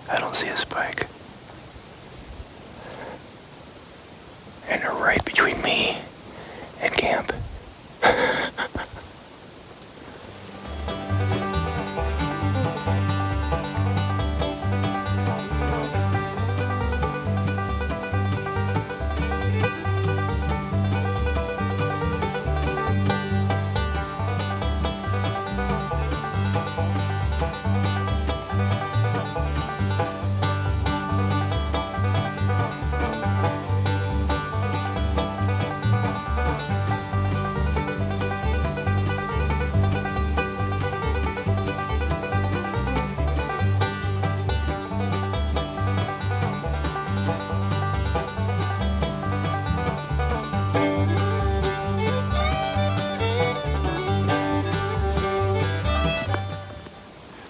I don't see a spike. And they're right between me and camp.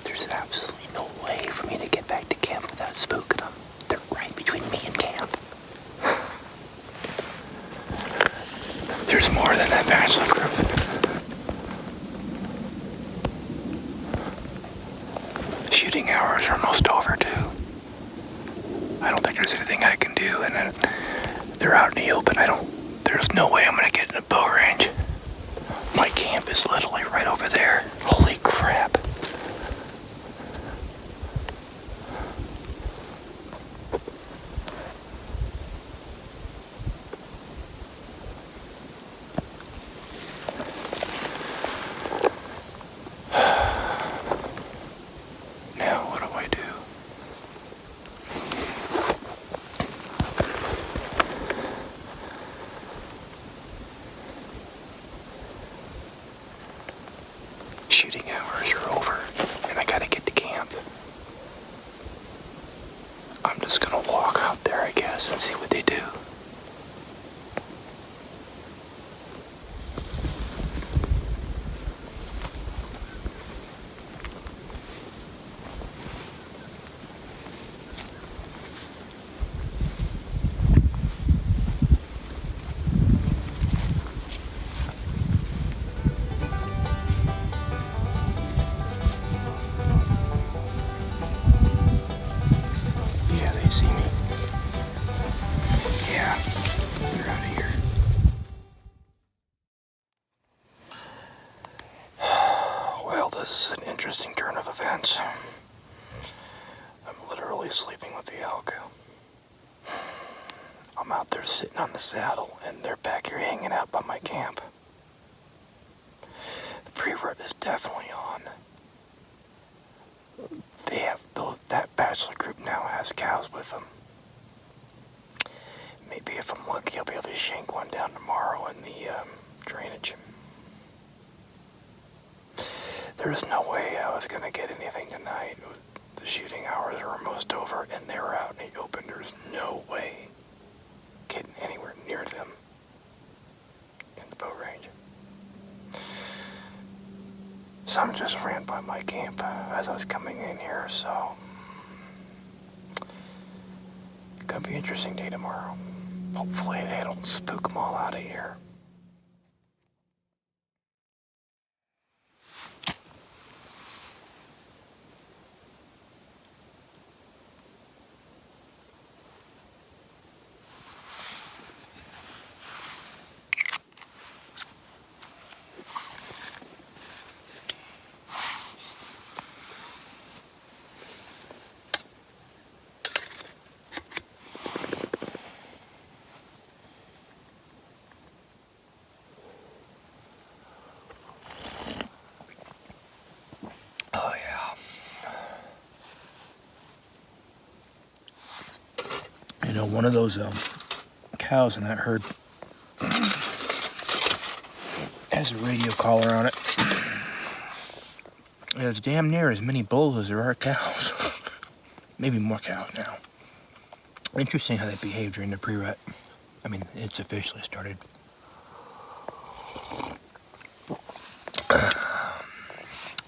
There's absolutely no way for me to get back to camp without spooking them. They're right between me and camp. There's more than that bachelor group. Shooting hours are almost over, too. I don't think there's anything I can do, and they're out in the open. There's no way I'm gonna get in a bow range. My camp is literally right over there. Holy crap. Now, what do I do? Shooting hours are over, and I gotta get to camp. I'm just gonna walk out there, I guess, and see what they do. Yeah, they see me. Yeah, they're out of here. Well, this is an interesting turn of events. I'm literally sleeping with the elk. I'm out there sitting on the saddle, and they're back here hanging out by my camp. The pre-rut is definitely on. They have that bachelor group now has cows with them. Maybe if I'm lucky, I'll be able to shank one down tomorrow in the drainage. There's no way I was gonna get anything tonight. The shooting hours are almost over, and they were out in the open. There's no way getting anywhere near them in the bow range. Some just ran by my camp as I was coming in here, so it's gonna be an interesting day tomorrow. Hopefully they don't spook them all out of here. Oh yeah. You know, one of those cows in that herd has a radio collar on it. There's damn near as many bulls as there are cows. Maybe more cows now. Interesting how they behave during the pre-rut. I mean, it's officially started.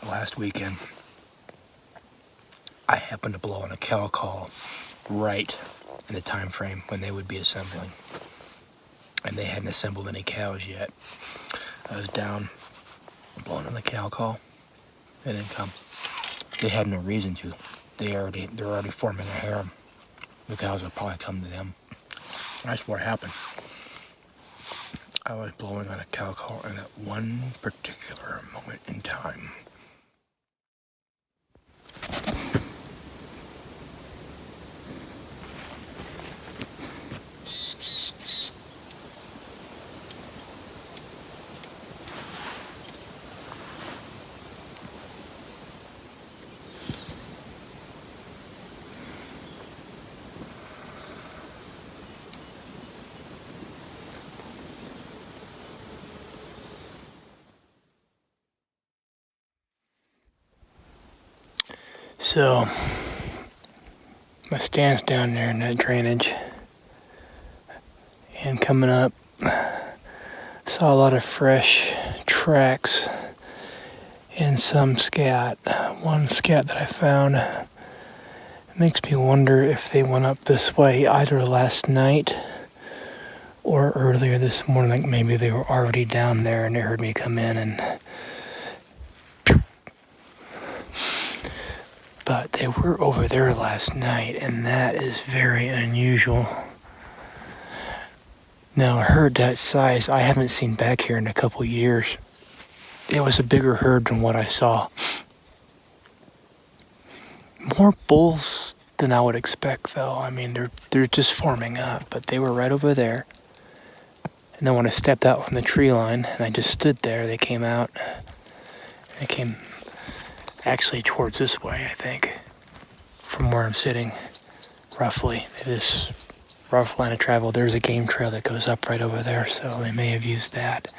Last weekend, I happened to blow on a cow call right in the time frame when they would be assembling. And they hadn't assembled any cows yet. I was down blowing on the cow call. They didn't come. They had no reason to. they're already forming a harem. The cows will probably come to them. That's what happened. I was blowing on a cow call in that one particular moment in time. So, my stand's down there in that drainage, and coming up, saw a lot of fresh tracks and some scat. One scat that I found makes me wonder if they went up this way either last night or earlier this morning. Like maybe they were already down there and they heard me come in and... But they were over there last night, and that is very unusual. Now, a herd that size I haven't seen back here in a couple years. It was a bigger herd than what I saw. More bulls than I would expect, though. I mean, they're just forming up, but they were right over there. And then when I stepped out from the tree line, and I just stood there, they came out. They came actually towards this way, I think, from where I'm sitting, roughly. This rough line of travel, there's a game trail that goes up right over there, so they may have used that.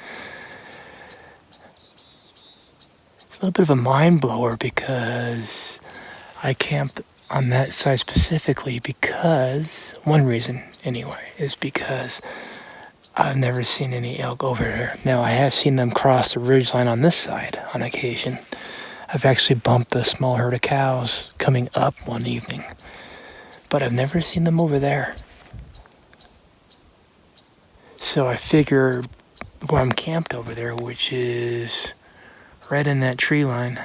It's a little bit of a mind blower because I camped on that side specifically because, one reason anyway, is because I've never seen any elk over there. Now, I have seen them cross the ridgeline on this side on occasion. I've actually bumped a small herd of cows coming up one evening, but I've never seen them over there. So I figure where I'm camped over there, which is right in that tree line,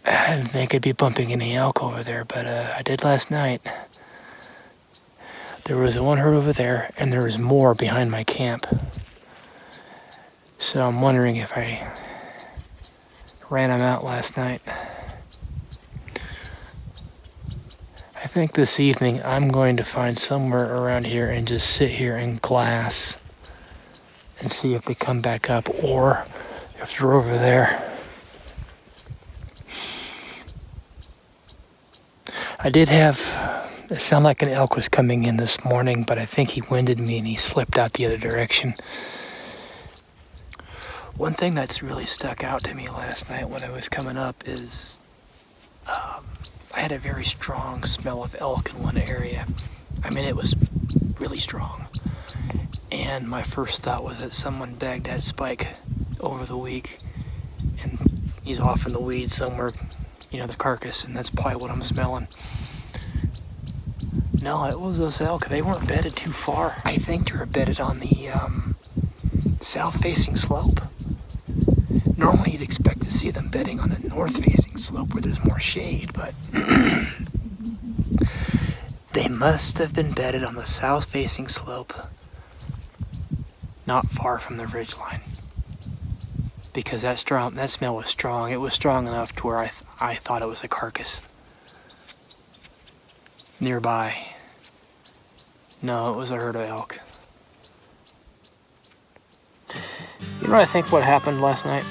I didn't think I'd be bumping any elk over there, but I did last night. There was one herd over there, and there was more behind my camp. So I'm wondering if I ran them out last night. I think this evening I'm going to find somewhere around here and just sit here and glass and see if they come back up or if they're over there. I did have, it sounded like an elk was coming in this morning, but I think he winded me and he slipped out the other direction. One thing that's really stuck out to me last night when I was coming up is I had a very strong smell of elk in one area. I mean, it was really strong. And my first thought was that someone bagged that spike over the week and he's off in the weeds somewhere, you know, the carcass, and that's probably what I'm smelling. No, it was those elk. They weren't bedded too far. I think they were bedded on the south-facing slope. Normally you'd expect to see them bedding on the north-facing slope where there's more shade, but they must have been bedded on the south-facing slope, not far from the ridgeline, because that smell was strong. It was strong enough to where I thought it was a carcass nearby. No, it was a herd of elk. You know what I think what happened last night?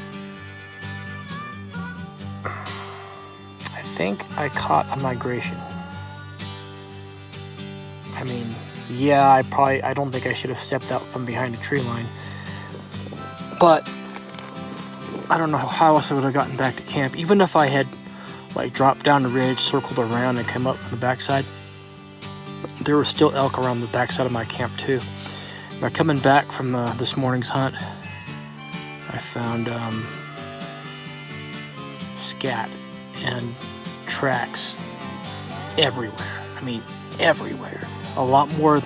I think I caught a migration. I mean, yeah, I don't think I should have stepped out from behind a tree line. But I don't know how else I would have gotten back to camp. Even if I had like dropped down the ridge, circled around, and come up from the backside, there were still elk around the backside of my camp too. Now coming back from this morning's hunt, I found scat and tracks everywhere. I mean, everywhere. A lot more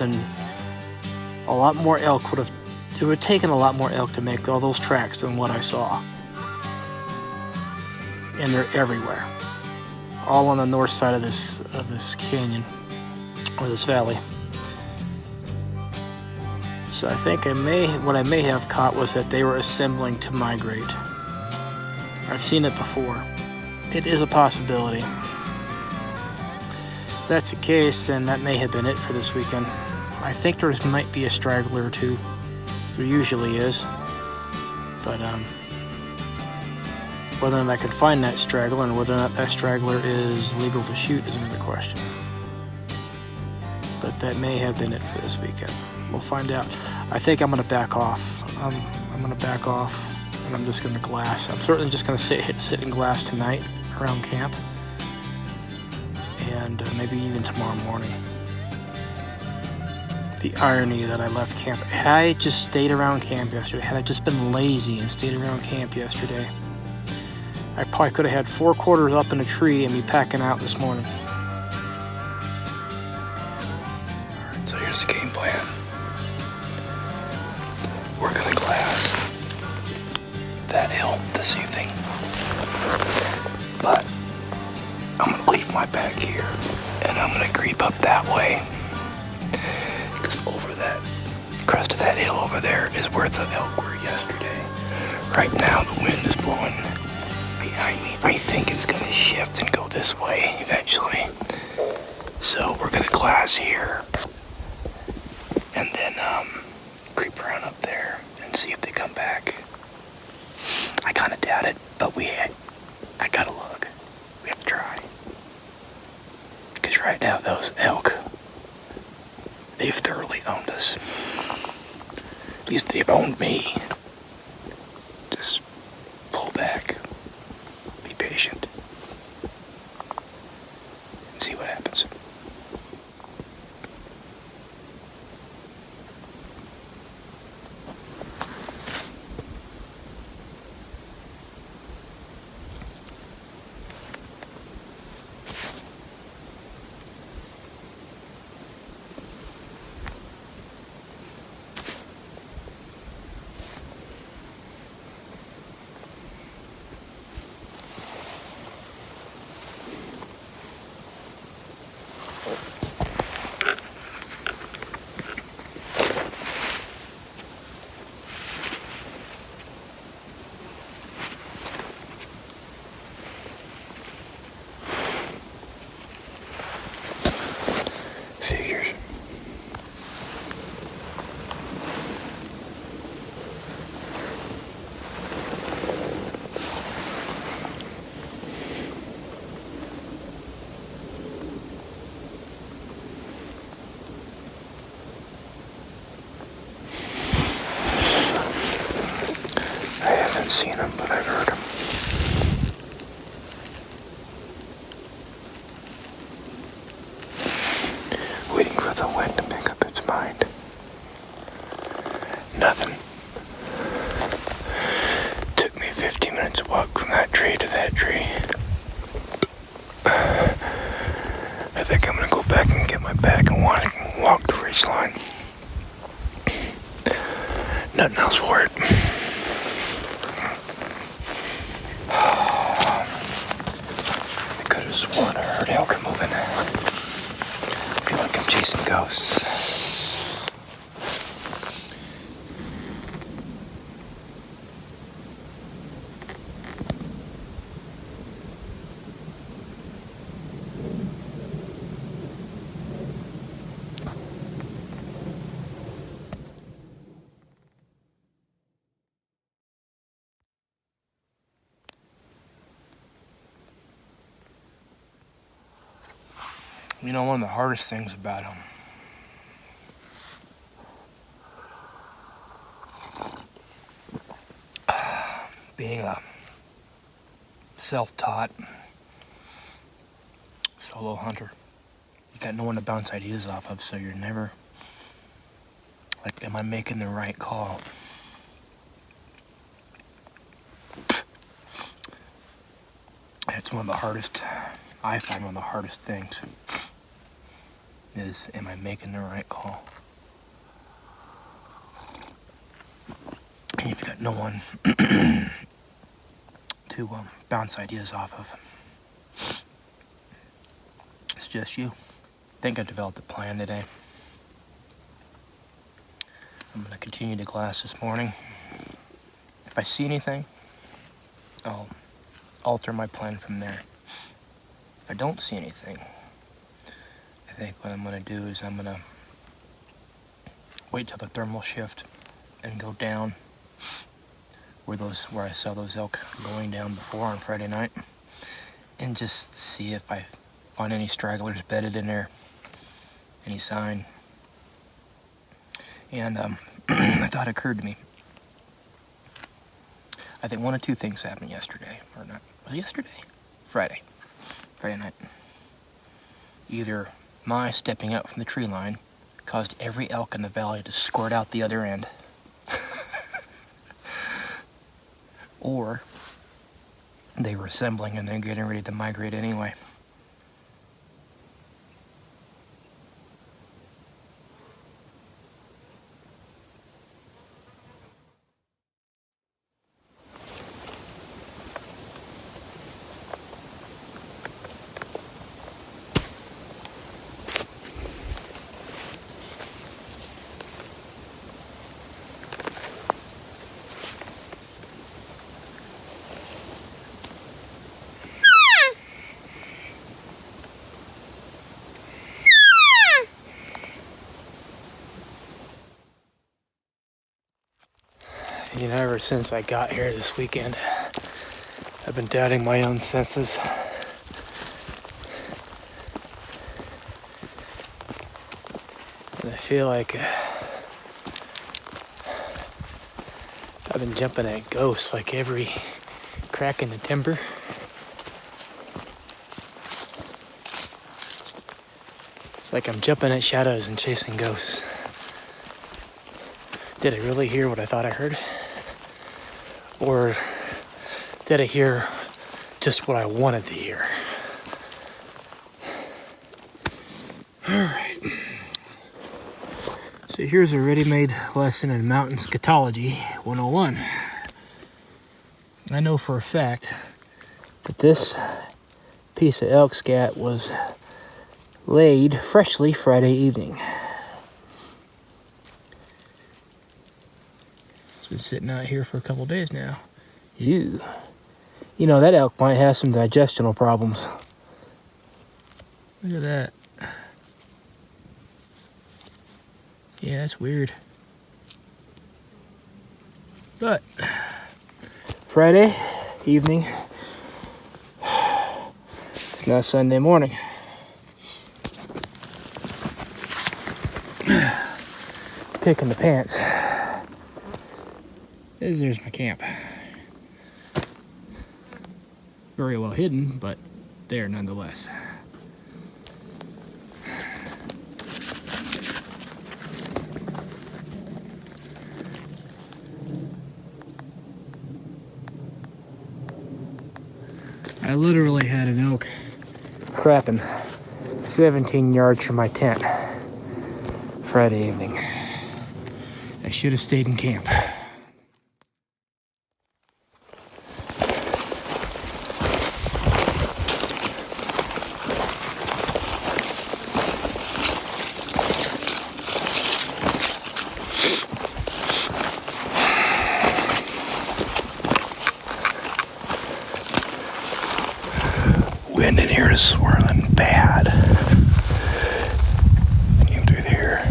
elk would have. It would have taken a lot more elk to make all those tracks than what I saw. and they're everywhere, all on the north side of this canyon or this valley. So I think what I may have caught was that they were assembling to migrate. I've seen it before. It is a possibility. If that's the case, then that may have been it for this weekend. I think there might be a straggler or two. There usually is. But whether or not I can find that straggler and whether or not that straggler is legal to shoot is another question. But that may have been it for this weekend. We'll find out. I think I'm going to back off. I'm going to back off, and I'm just going to glass. I'm certainly just going to sit in glass tonight around camp, and maybe even tomorrow morning. The irony that I left camp. Had I just stayed around camp yesterday, had I just been lazy and stayed around camp yesterday, I probably could have had 4 quarters up in a tree and be packing out this morning. So here's the game plan. We're gonna glass that hill this evening, but I'm gonna leave my bag here and I'm gonna creep up that way, because over that crest of that hill over there is where the elk were yesterday. Right now the wind is blowing behind me. I think it's gonna shift and go this way eventually. So we're gonna glass here and then creep around up there and see if they come back. I kind of doubt it, but I gotta look. We have to try. Because right now those elk, they've thoroughly owned us. At least they've owned me. Just pull back, be patient, and see what happens. Seen him, but I've heard him. Waiting for the wind to make up its mind. Nothing. Took me 15 minutes to walk from that tree to that tree. I think I'm gonna go back and get my bag and walk the ridgeline. Nothing else for it. Sworn I heard elk moving. I feel like I'm chasing ghosts. You know, one of the hardest things about them being a self-taught solo hunter, you got no one to bounce ideas off of, so you're never like, am I making the right call? It's one of the hardest, I find one of the hardest things is, am I making the right call? And you've got no one to to bounce ideas off of. It's just you. I think I developed a plan today. I'm going to continue to glass this morning. If I see anything, I'll alter my plan from there. If I don't see anything, I think what I'm going to do is I'm going to wait till the thermal shift and go down where I saw those elk going down before on Friday night, and just see if I find any stragglers bedded in there, any sign. And a thought occurred to me. I think one of two things happened yesterday, or not. Was it yesterday? Friday night. Either my stepping out from the tree line caused every elk in the valley to squirt out the other end, or they were assembling and they're getting ready to migrate anyway. You know, ever since I got here this weekend, I've been doubting my own senses. And I feel like I've been jumping at ghosts like every crack in the timber. It's like I'm jumping at shadows and chasing ghosts. Did I really hear what I thought I heard? Or did I hear just what I wanted to hear? Alright. So here's a ready-made lesson in mountain scatology 101. I know for a fact that this piece of elk scat was laid freshly Friday evening. Been sitting out here for a couple days now. You know, that elk might have some digestional problems. Look at that. Yeah, that's weird. But Friday evening, it's now Sunday morning. Kicking the pants. There's my camp. Very well hidden, but there nonetheless. I literally had an elk crapping 17 yards from my tent Friday evening. I should have stayed in camp. Wind in here is swirling bad. Came through here.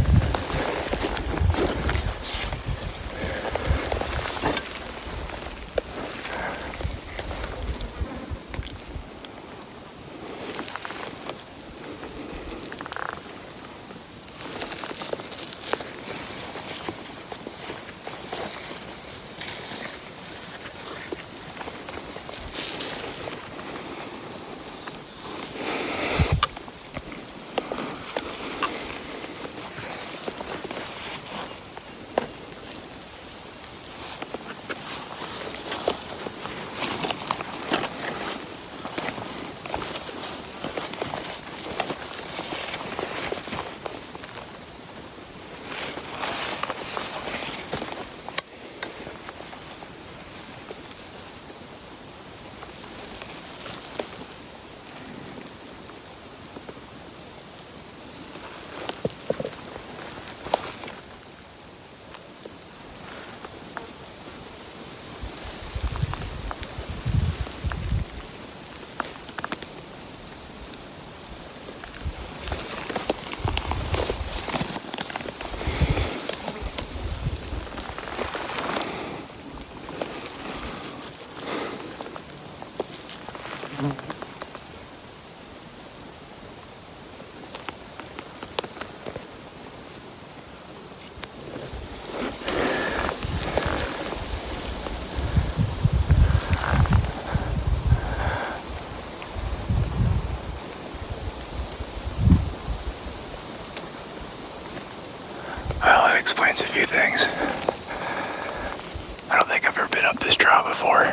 explains a few things. I don't think I've ever been up this draw before.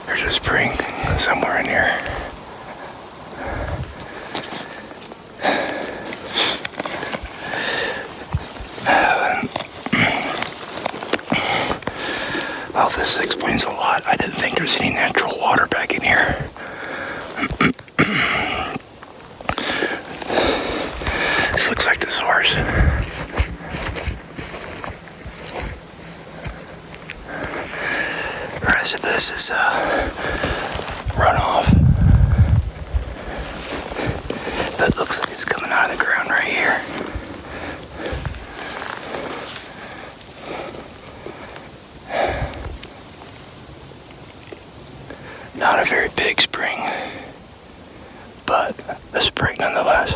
There's a spring somewhere in here. Well, this explains a lot. I didn't think there was any natural water back in here. This looks like the source. The rest of this is runoff. But it looks like it's coming out of the ground right here. Not a very big spring, but a spring nonetheless.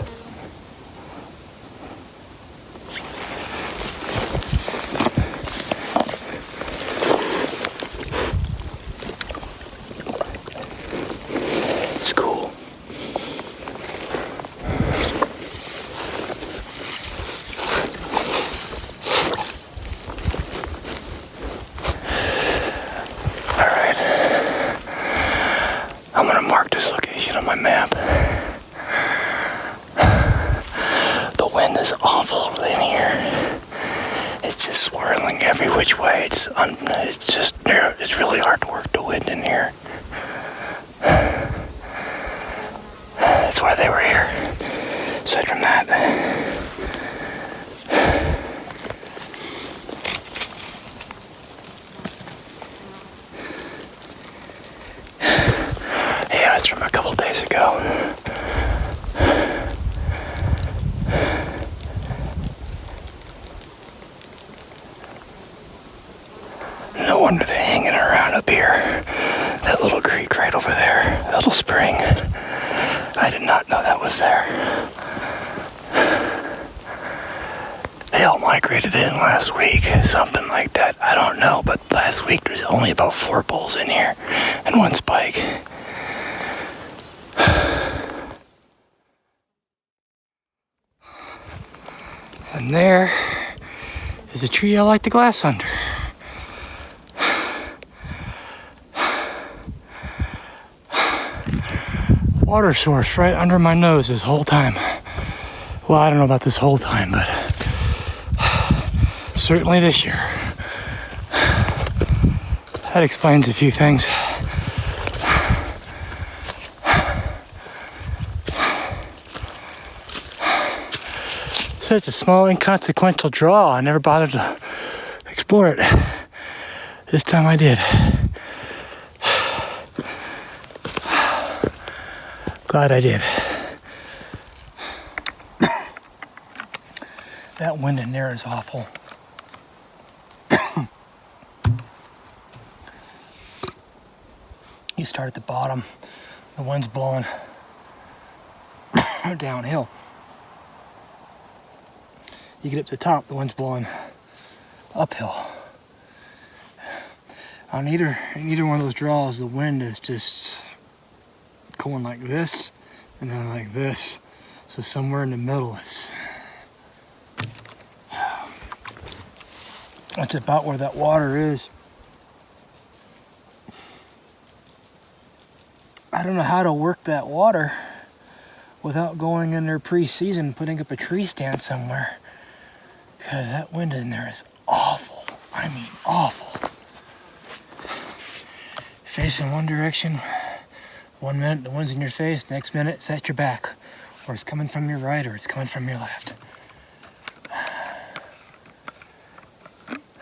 It's cool. I'm gonna mark this location on my map. The wind is awful in here. It's just swirling every which way. It's really hard to work the wind in here. That's why they were here. Aside from that, it's from a couple days ago. No wonder they're hanging around up here. That little creek right over there, that little spring. I did not know that was there. They all migrated in last week, something like that. I don't know, but last week there was only about 4 bulls in here and 1 spike. And there is a tree I like to glass under. Water source right under my nose this whole time. Well, I don't know about this whole time, but certainly this year. That explains a few things. Such a small, inconsequential draw. I never bothered to explore it. This time I did. Glad I did. That wind in there is awful. You start at the bottom, the wind's blowing downhill. You get up to the top, the wind's blowing uphill. On either one of those draws, the wind is just going like this and then like this. So somewhere in the middle that's about where that water is. I don't know how to work that water without going in there pre-season, putting up a tree stand somewhere. Because that wind in there is awful. I mean, awful. Facing one direction, 1 minute the wind's in your face, next minute it's at your back. Or it's coming from your right or it's coming from your left.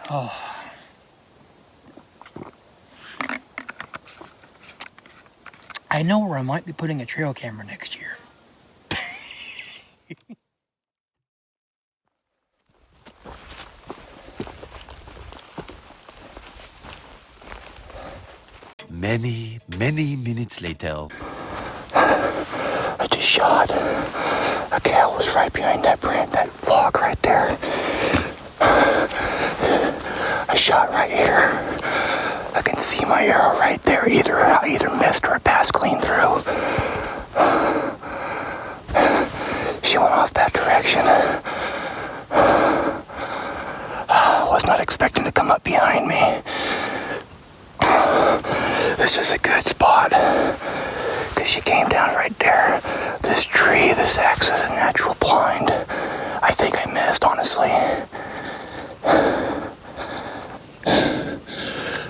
Oh. I know where I might be putting a trail camera next year. Many minutes later. I just shot. A cow was right behind that log right there. I shot right here. I can see my arrow right there. I either missed or it passed clean through. She went off that direction. I was not expecting to come up behind me. This is a good spot. Because she came down right there. This tree, this acts as a natural blind. I think I missed, honestly.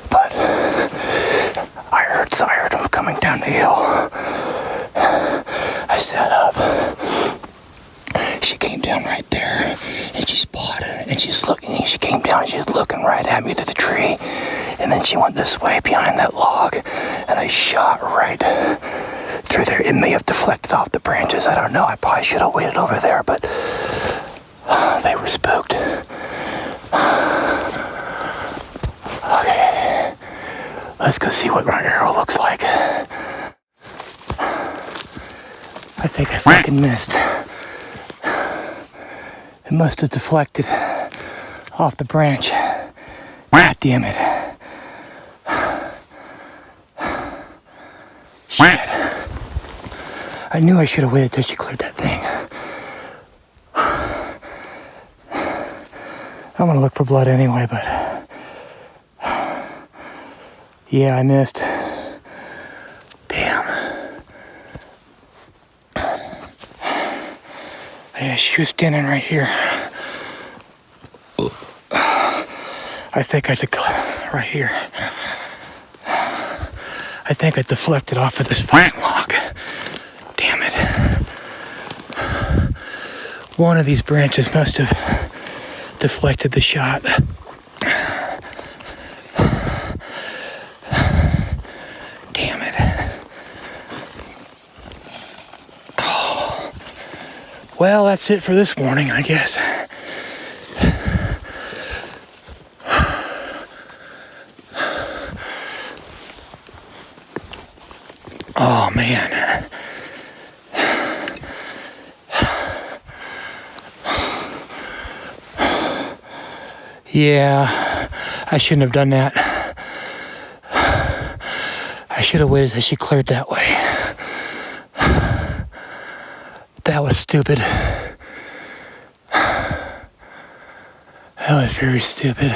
But I heard him coming down the hill. I sat up. She came down right there, and she spotted it, and she's looking. She came down, she was looking right at me through the tree, and then she went this way behind that log, and I shot right through there. It may have deflected off the branches. I don't know. I probably should have waited over there, but they were spooked. Okay, let's go see what my arrow looks like. I think I fucking missed. It must have deflected off the branch. God damn it. Shit. I knew I should have waited till she cleared that thing. I'm gonna look for blood anyway, but yeah, I missed. Damn. Yeah, she was standing right here. I think I took right here. I think I deflected off of this fucking log. Damn it. One of these branches must have deflected the shot. Damn it. Oh. Well, that's it for this morning, I guess. Oh, man. Yeah, I shouldn't have done that. I should have waited till she cleared that way. That was stupid. That was very stupid.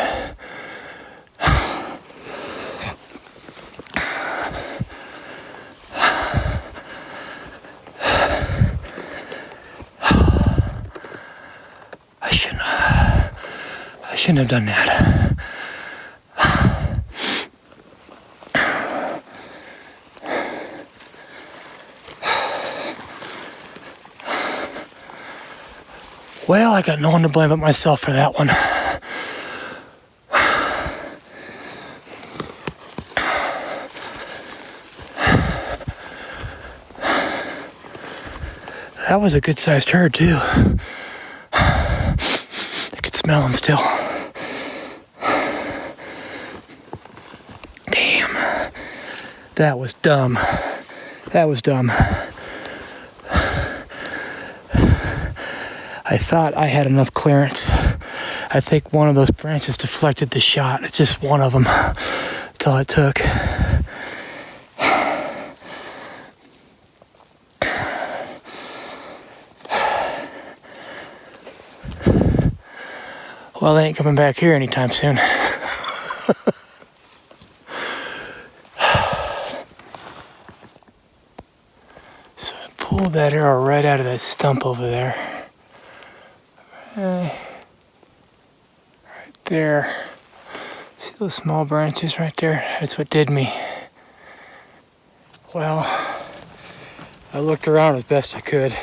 I shouldn't have done that. Well, I got no one to blame but myself for that one. That was a good-sized herd, too. I could smell them still. Damn. That was dumb. That was dumb. I thought I had enough clearance. I think one of those branches deflected the shot. It's just one of them. That's all it took. Well, they ain't coming back here anytime soon. So I pulled that arrow right out of that stump over there. Right there. See those small branches right there? That's what did me. Well, I looked around as best I could.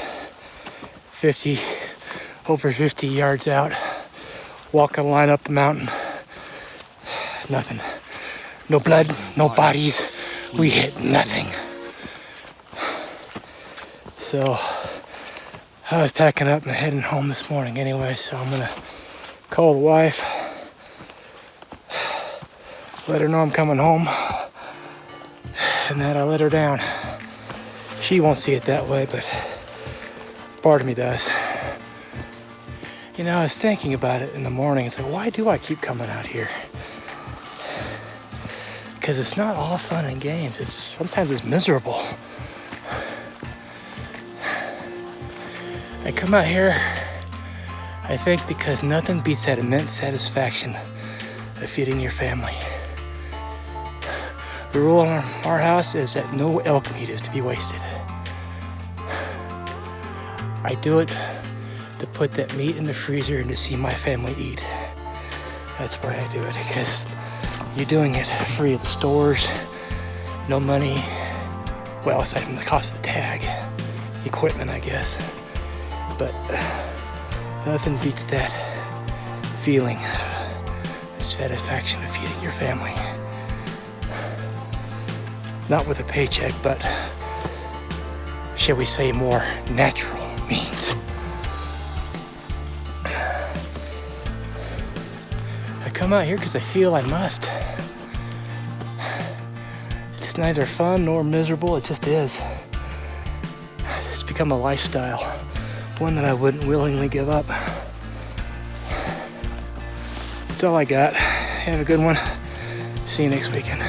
Over 50 yards out. Walking a line up the mountain. Nothing. No blood, no bodies. We hit nothing. So I was packing up and heading home this morning anyway, so I'm gonna call the wife, let her know I'm coming home, and that I let her down. She won't see it that way, but part of me does. You know, I was thinking about it in the morning. It's like, why do I keep coming out here? Because it's not all fun and games. Sometimes it's miserable. I come out here, I think, because nothing beats that immense satisfaction of feeding your family. The rule in our house is that no elk meat is to be wasted. I do it to put that meat in the freezer and to see my family eat. That's why I do it, because you're doing it free of the stores, no money, well, aside from the cost of the tag, equipment, I guess. But nothing beats that feeling, the satisfaction of feeding your family. Not with a paycheck, but shall we say more natural means. I come out here because I feel I must. It's neither fun nor miserable, it just is. It's become a lifestyle, one that I wouldn't willingly give up. That's all I got. Have a good one. See you next weekend.